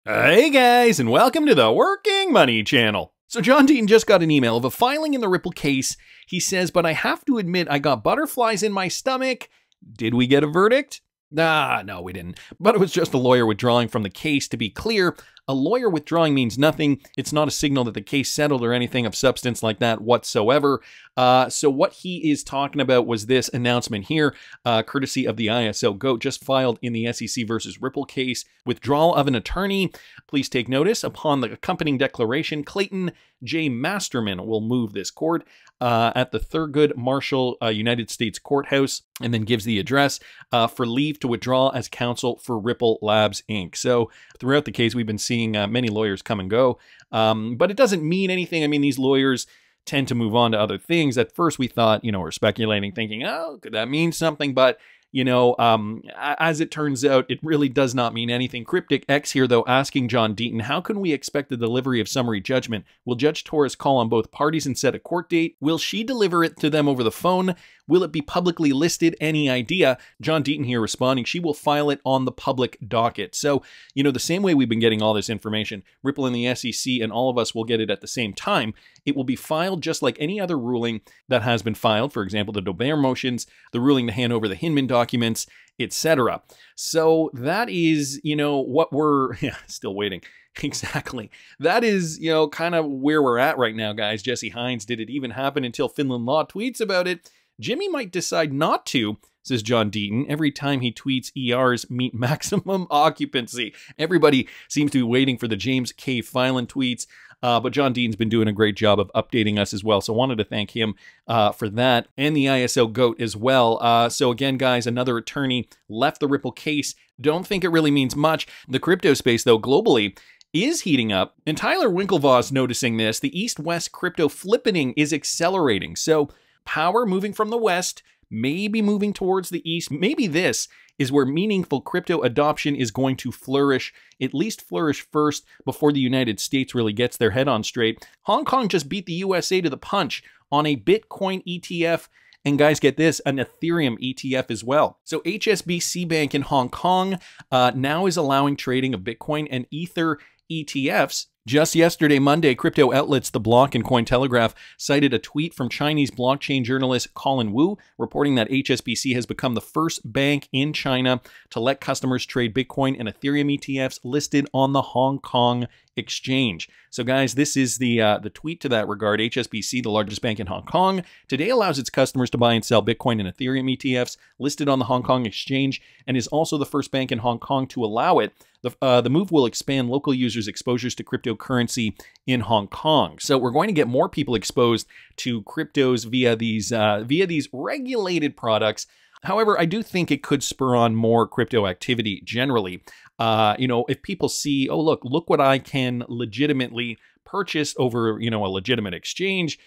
Hey guys, and welcome to the Working Money channel. So John Deaton just got an email of a filing in the Ripple case. He says, but I have to admit I got butterflies in my stomach. Did we get a verdict? No, we didn't. But it was just a lawyer withdrawing from the case. To be clear, a lawyer withdrawing means nothing. It's not a signal that the case settled or anything of substance like that whatsoever. So what he is talking about was this announcement here, courtesy of the ISO GOAT, just filed in the SEC versus Ripple case. Withdrawal of an attorney. Please take notice. Upon the accompanying declaration, Clayton J. Masterman will move this court at the Thurgood Marshall United States Courthouse, and then gives the address for leave to withdraw as counsel for Ripple Labs, Inc. So throughout the case, we've been seeing many lawyers come and go, but it doesn't mean anything. I mean, these lawyers tend to move on to other things. At first, we thought, we're speculating, thinking, oh, could that mean something? But as it turns out, it really does not mean anything. Cryptic X here, though, asking John Deaton, how can we expect the delivery of summary judgment? Will Judge Torres call on both parties and set a court date? Will she deliver it to them over the phone? Will it be publicly listed? Any idea? John Deaton here responding, she will file it on the public docket. So, the same way we've been getting all this information, Ripple and the SEC and all of us will get it at the same time. It will be filed just like any other ruling that has been filed. For example, the Dober motions, the ruling to hand over the Hinman documents, etc. So that is, what we're still waiting. Exactly. That is, kind of where we're at right now, guys. Jesse Hines, did it even happen until Finland Law tweets about it? Jimmy might decide not to, says John Deaton. Every time he tweets, ERs meet maximum occupancy. Everybody seems to be waiting for the James K. Filan tweets, but John Deaton's been doing a great job of updating us as well, so I wanted to thank him for that, and the ISO GOAT as well. So again, guys, another attorney left the Ripple case. Don't think it really means much. The crypto space, though, globally, is heating up, and Tyler Winklevoss noticing this. The East-West crypto flippening is accelerating, so power moving from the West, maybe moving towards the East. Maybe this is where meaningful crypto adoption is going to flourish, at least flourish first before the United States really gets their head on straight. Hong Kong just beat the USA to the punch on a Bitcoin ETF, and guys, get this, an Ethereum ETF as well. So HSBC Bank in Hong Kong now is allowing trading of Bitcoin and Ether ETFs. Just yesterday, Monday, crypto outlets The Block and Cointelegraph cited a tweet from Chinese blockchain journalist Colin Wu reporting that HSBC has become the first bank in China to let customers trade Bitcoin and Ethereum ETFs listed on the Hong Kong exchange. So guys, this is the tweet to that regard. HSBC, the largest bank in Hong Kong, today allows its customers to buy and sell Bitcoin and Ethereum ETFs listed on the Hong Kong exchange, and is also the first bank in Hong Kong to allow it. The move will expand local users' exposures to cryptocurrency in Hong Kong. So we're going to get more people exposed to cryptos via these regulated products. However, I do think it could spur on more crypto activity generally. If people see, oh, look what I can legitimately purchase over, a legitimate exchange,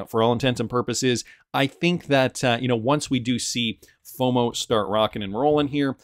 for all intents and purposes, I think that, once we do see FOMO start rocking and rolling here,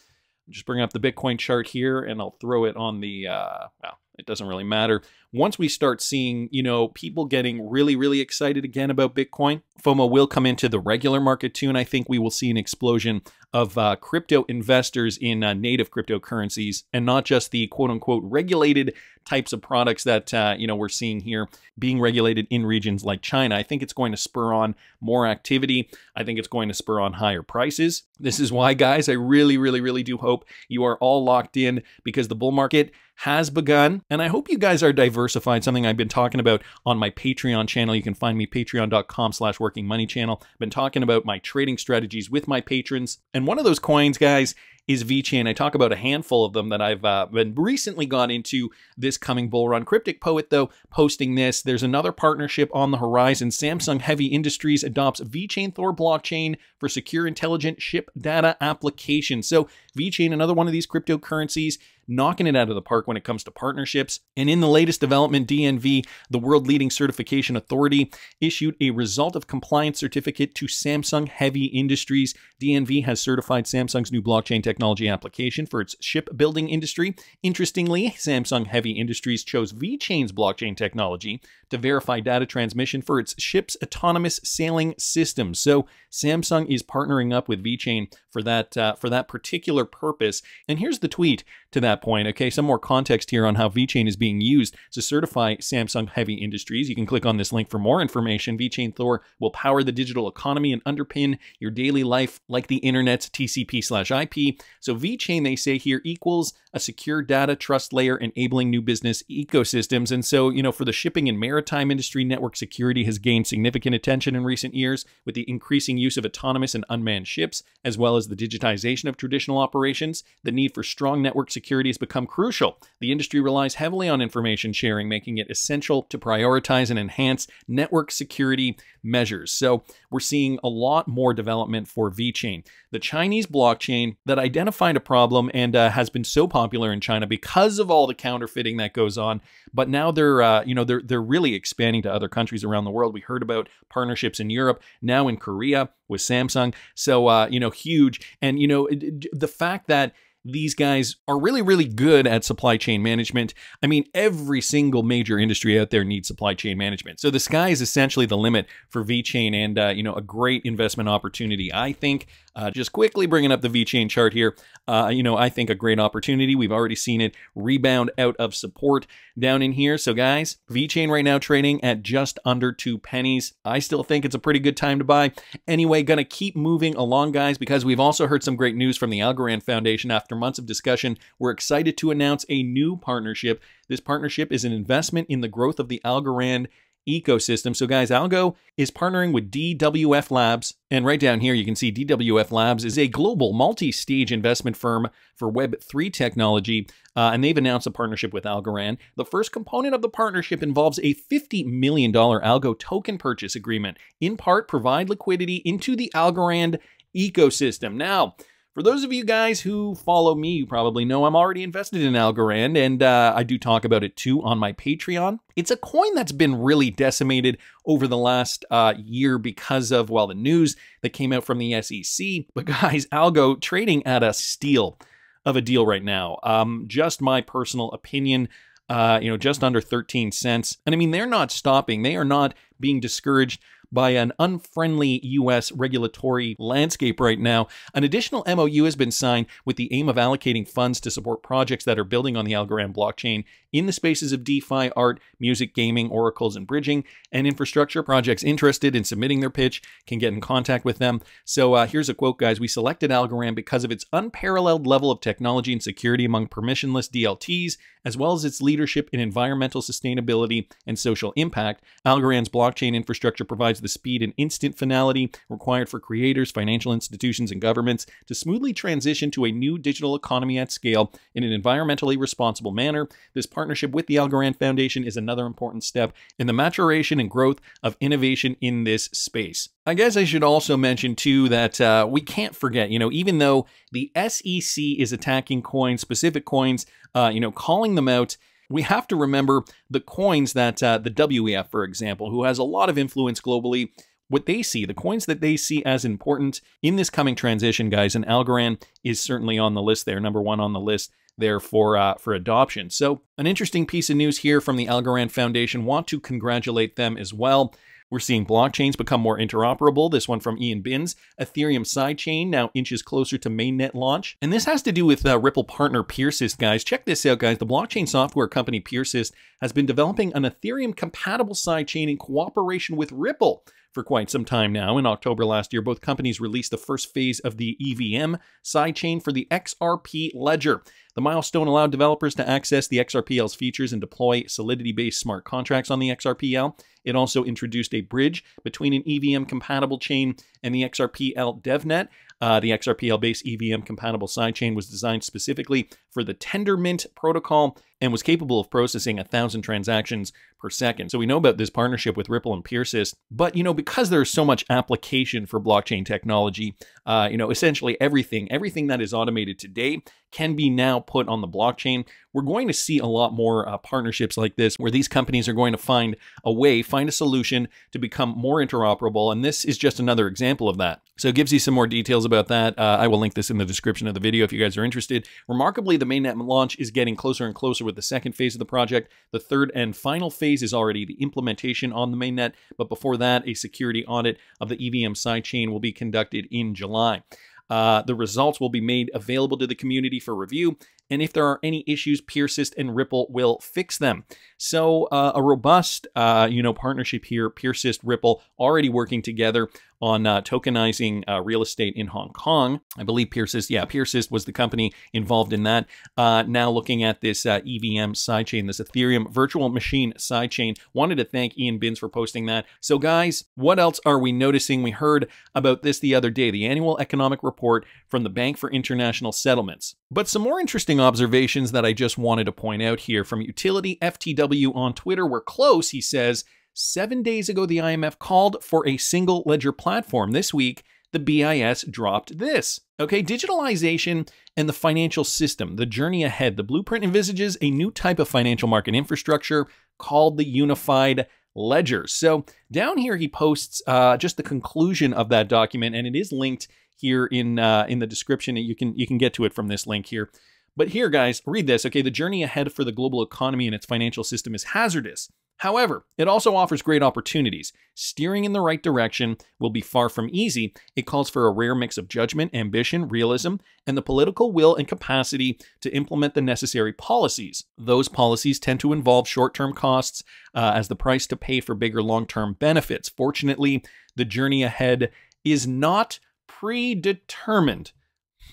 just bring up the Bitcoin chart here, and I'll throw it on the, well, it doesn't really matter. Once we start seeing, people getting really, really excited again about Bitcoin, FOMO will come into the regular market too, and I think we will see an explosion of crypto investors in native cryptocurrencies, and not just the quote-unquote regulated types of products that, we're seeing here being regulated in regions like China. I think it's going to spur on more activity. I think it's going to spur on higher prices. This is why, guys, I really, really, really do hope you are all locked in, because the bull market has begun, and I hope you guys are diversified, something I've been talking about on my Patreon channel. You can find me patreon.com/workingmoneychannel. I've been talking about my trading strategies with my patrons, and one of those coins, guys, is VeChain. I talk about a handful of them that I've been recently got into this coming bull run. Cryptic Poet, though, posting this. There's another partnership on the horizon. Samsung Heavy Industries adopts VeChain Thor blockchain for secure, intelligent ship data application. So VeChain, another one of these cryptocurrencies, knocking it out of the park when it comes to partnerships. And in the latest development, DNV, the world-leading certification authority, issued a result of compliance certificate to Samsung Heavy Industries. DNV has certified Samsung's new blockchain technology application for its shipbuilding industry. Interestingly, Samsung Heavy Industries chose VeChain's blockchain technology to verify data transmission for its ship's autonomous sailing system. So Samsung is partnering up with VeChain for that particular purpose. And here's the tweet. to that point. Okay, some more context here on how VeChain is being used to certify Samsung heavy industries. You can click on this link for more information. VeChain Thor will power the digital economy and underpin your daily life like the internet's TCP/IP. So VeChain, they say here, equals a secure data trust layer enabling new business ecosystems. And so, you know, for the shipping and maritime industry, network security has gained significant attention in recent years with the increasing use of autonomous and unmanned ships, as well as the digitization of traditional operations. The need for strong network security has become crucial. The industry relies heavily on information sharing, making it essential to prioritize and enhance network security measures. So we're seeing a lot more development for VeChain, the Chinese blockchain that identified a problem and has been so popular in China because of all the counterfeiting that goes on. But now they're, you know, they're really expanding to other countries around the world. We heard about partnerships in Europe, now in Korea with Samsung. So, you know, huge. And, you know, the fact that these guys are really, really good at supply chain management. I mean, every single major industry out there needs supply chain management. So the sky is essentially the limit for VeChain and, you know, a great investment opportunity, I think. Just quickly bringing up the VeChain chart here, you know, I think a great opportunity. We've already seen it rebound out of support down in here. So guys, VeChain right now trading at just under 2 pennies. I still think it's a pretty good time to buy. Anyway, gonna keep moving along, guys, because we've also heard some great news from the Algorand Foundation. After months of discussion, we're excited to announce a new partnership. This partnership is an investment in the growth of the Algorand ecosystem. So guys, Algo is partnering with DWF Labs, and right down here you can see DWF Labs is a global multi-stage investment firm for Web3 technology, and they've announced a partnership with Algorand. The first component of the partnership involves a $50 million Algo token purchase agreement, in part provide liquidity into the Algorand ecosystem. Now, for those of you guys who follow me, you probably know I'm already invested in Algorand, and I do talk about it too on my Patreon. It's a coin that's been really decimated over the last year because of, well, the news that came out from the SEC. But guys, Algo trading at a steal of a deal right now. Just my personal opinion, you know, just under 13 cents. And I mean, they're not stopping. They are not being discouraged by an unfriendly U.S. regulatory landscape right now. An additional MOU has been signed with the aim of allocating funds to support projects that are building on the Algorand blockchain in the spaces of DeFi, art, music, gaming, oracles, and bridging, and infrastructure. Projects interested in submitting their pitch can get in contact with them. So here's a quote, guys. We selected Algorand because of its unparalleled level of technology and security among permissionless DLTs, as well as its leadership in environmental sustainability and social impact. Algorand's blockchain infrastructure provides the speed and instant finality required for creators, financial institutions, and governments to smoothly transition to a new digital economy at scale in an environmentally responsible manner. This partnership with the Algorand Foundation is another important step in the maturation and growth of innovation in this space. I guess I should also mention too that we can't forget, you know, even though the SEC is attacking coins, specific coins, you know, calling them out, we have to remember the coins that the WEF, for example, who has a lot of influence globally, what they see, the coins that they see as important in this coming transition, guys, and Algorand is certainly on the list there, #1 on the list there for adoption. So an interesting piece of news here from the Algorand Foundation. Want to congratulate them as well. We're seeing blockchains become more interoperable. This one from Ian Binns. Ethereum sidechain now inches closer to mainnet launch. And this has to do with Ripple partner PeerSys, guys. Check this out, guys. The blockchain software company PeerSys has been developing an Ethereum-compatible sidechain in cooperation with Ripple for quite some time now. In October last year, both companies released the first phase of the EVM sidechain for the XRP ledger. The milestone allowed developers to access the XRPL's features and deploy Solidity-based smart contracts on the XRPL. It also introduced a bridge between an EVM-compatible chain and the XRPL DevNet. The XRPL-based EVM-compatible sidechain was designed specifically for the Tendermint protocol and was capable of processing 1,000 transactions per second. So we know about this partnership with Ripple and PeerSys, but, you know, because there's so much application for blockchain technology, you know, essentially everything that is automated today can be now put on the blockchain. We're going to see a lot more partnerships like this, where these companies are going to find a way, find a solution to become more interoperable, and this is just another example of that. So it gives you some more details about that. I will link this in the description of the video if you guys are interested. Remarkably, the mainnet launch is getting closer and closer with the second phase of the project. The third and final phase is already the implementation on the mainnet, but before that, a security audit of the EVM sidechain will be conducted in July. The results will be made available to the community for review, and if there are any issues, PeerSys and Ripple will fix them. So a robust, partnership here. PeerSys, Ripple already working together on tokenizing real estate in Hong Kong. I believe PeerSys was the company involved in that. Now looking at this EVM sidechain, this Ethereum virtual machine sidechain. Wanted to thank Ian Binns for posting that. So guys, what else are we noticing? We heard about this the other day, the annual economic report from the Bank for International Settlements. But some more interesting observations that I just wanted to point out here from Utility FTW on Twitter. We're close, he says. 7 days ago, the IMF called for a single ledger platform. This week, the BIS dropped this. Okay, digitalization and the financial system, the journey ahead. The blueprint envisages a new type of financial market infrastructure called the Unified Ledger. So down here, he posts just the conclusion of that document, and it is linked here in the description. You can get to it from this link here. But here, guys, read this. Okay, the journey ahead for the global economy and its financial system is hazardous. However, it also offers great opportunities. Steering in the right direction will be far from easy. It calls for a rare mix of judgment, ambition, realism, and the political will and capacity to implement the necessary policies. Those policies tend to involve short-term costs as the price to pay for bigger long-term benefits. Fortunately, the journey ahead is not predetermined.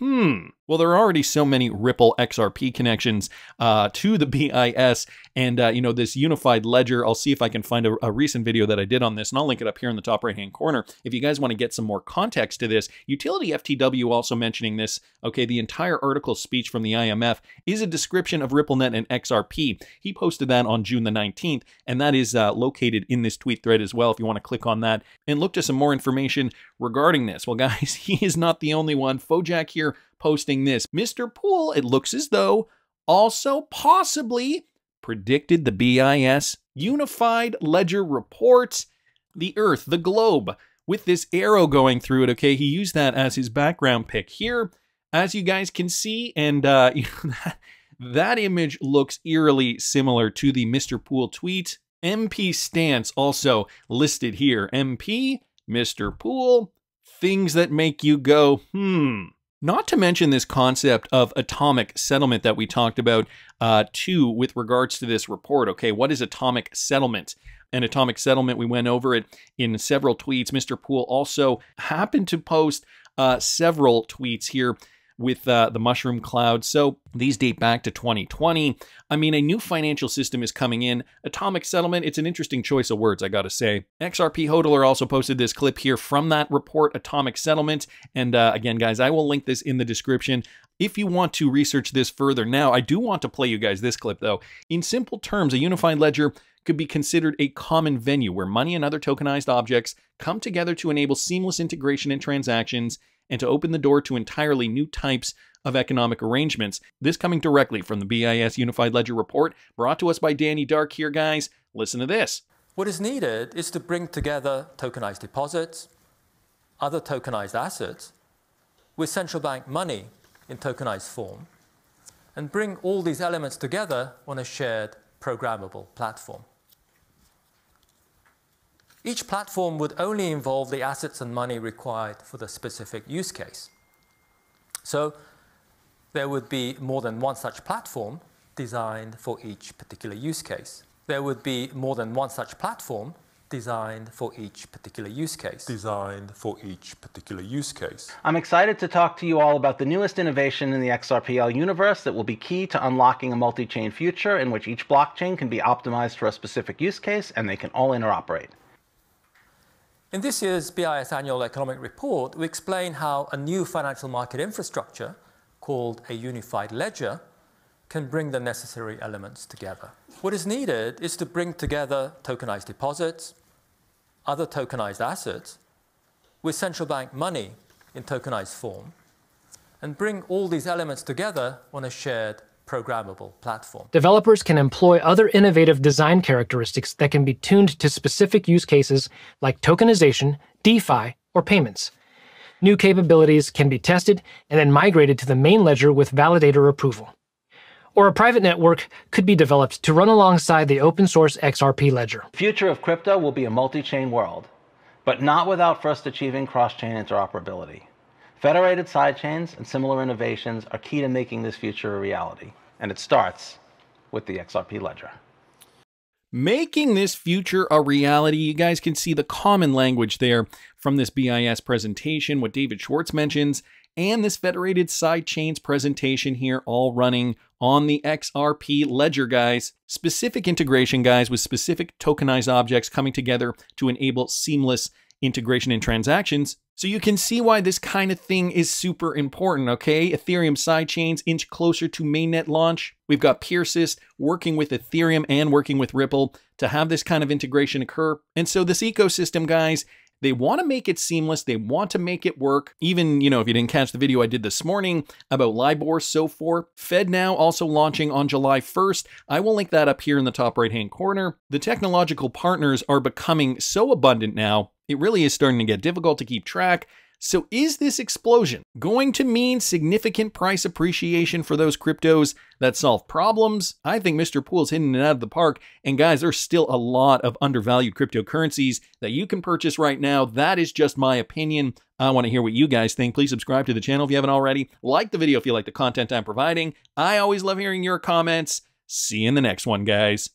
Well, there are already so many Ripple XRP connections to the BIS and, this unified ledger. I'll see if I can find a recent video that I did on this, and I'll link it up here in the top right-hand corner. If you guys want to get some more context to this, Utility FTW also mentioning this. Okay, the entire article speech from the IMF is a description of RippleNet and XRP. He posted that on June the 19th, and that is located in this tweet thread as well if you want to click on that and look to some more information regarding this. Well, guys, he is not the only one. Fojack here posting this. MrPool, it looks as though, also possibly predicted the BIS Unified Ledger report. The Earth, the globe, with this arrow going through it, okay? He used that as his background pic here, as you guys can see, and that image looks eerily similar to the MrPool tweet. MP stance also listed here. MP, MrPool, things that make you go, Not to mention this concept of atomic settlement that we talked about too with regards to this report. Okay, what is atomic settlement? An atomic settlement, we went over it in several tweets. MrPool also happened to post several tweets here with the mushroom cloud. So these date back to 2020. I mean, a new financial system is coming in. Atomic settlement, it's an interesting choice of words, I gotta say. XRP Hodler also posted this clip here from that report, Atomic Settlement. And again, guys, I will link this in the description if you want to research this further. Now, I do want to play you guys this clip, though. In simple terms, a unified ledger could be considered a common venue where money and other tokenized objects come together to enable seamless integration and transactions and to open the door to entirely new types of economic arrangements. This coming directly from the BIS Unified Ledger report, brought to us by Danny Dark here, guys. Listen to this. What is needed is to bring together tokenized deposits, other tokenized assets, with central bank money in tokenized form, and bring all these elements together on a shared programmable platform. Each platform would only involve the assets and money required for the specific use case. So there would be more than one such platform designed for each particular use case. There would be more than one such platform designed for each particular use case. I'm excited to talk to you all about the newest innovation in the XRPL universe that will be key to unlocking a multi-chain future in which each blockchain can be optimized for a specific use case and they can all interoperate. In this year's BIS Annual Economic Report, we explain how a new financial market infrastructure called a unified ledger can bring the necessary elements together. What is needed is to bring together tokenized deposits, other tokenized assets, with central bank money in tokenized form, and bring all these elements together on a shared programmable platform. Developers can employ other innovative design characteristics that can be tuned to specific use cases like tokenization, DeFi, or payments. New capabilities can be tested and then migrated to the main ledger with validator approval. Or a private network could be developed to run alongside the open-source XRP ledger. The future of crypto will be a multi-chain world, but not without first achieving cross-chain interoperability. Federated sidechains and similar innovations are key to making this future a reality, and it starts with the XRP ledger. Making this future a reality, you guys can see the common language there from this BIS presentation, what David Schwartz mentions, and this federated sidechains presentation here, all running on the XRP ledger, guys. Specific integration, guys, with specific tokenized objects coming together to enable seamless integration in transactions. So you can see why this kind of thing is super important, okay? Ethereum sidechains inch closer to mainnet launch. We've got Peersys working with Ethereum and working with Ripple to have this kind of integration occur. And so this ecosystem, guys, they want to make it seamless. They want to make it work. Even, you know, if you didn't catch the video I did this morning about LIBOR, so forth. FedNow also launching on July 1st. I will link that up here in the top right-hand corner. The technological partners are becoming so abundant now, it really is starting to get difficult to keep track. So is this explosion going to mean significant price appreciation for those cryptos that solve problems? I think MrPool's hitting it out of the park. And guys, there's still a lot of undervalued cryptocurrencies that you can purchase right now. That is just my opinion. I want to hear what you guys think. Please subscribe to the channel if you haven't already. Like the video if you like the content I'm providing. I always love hearing your comments. See you in the next one, guys.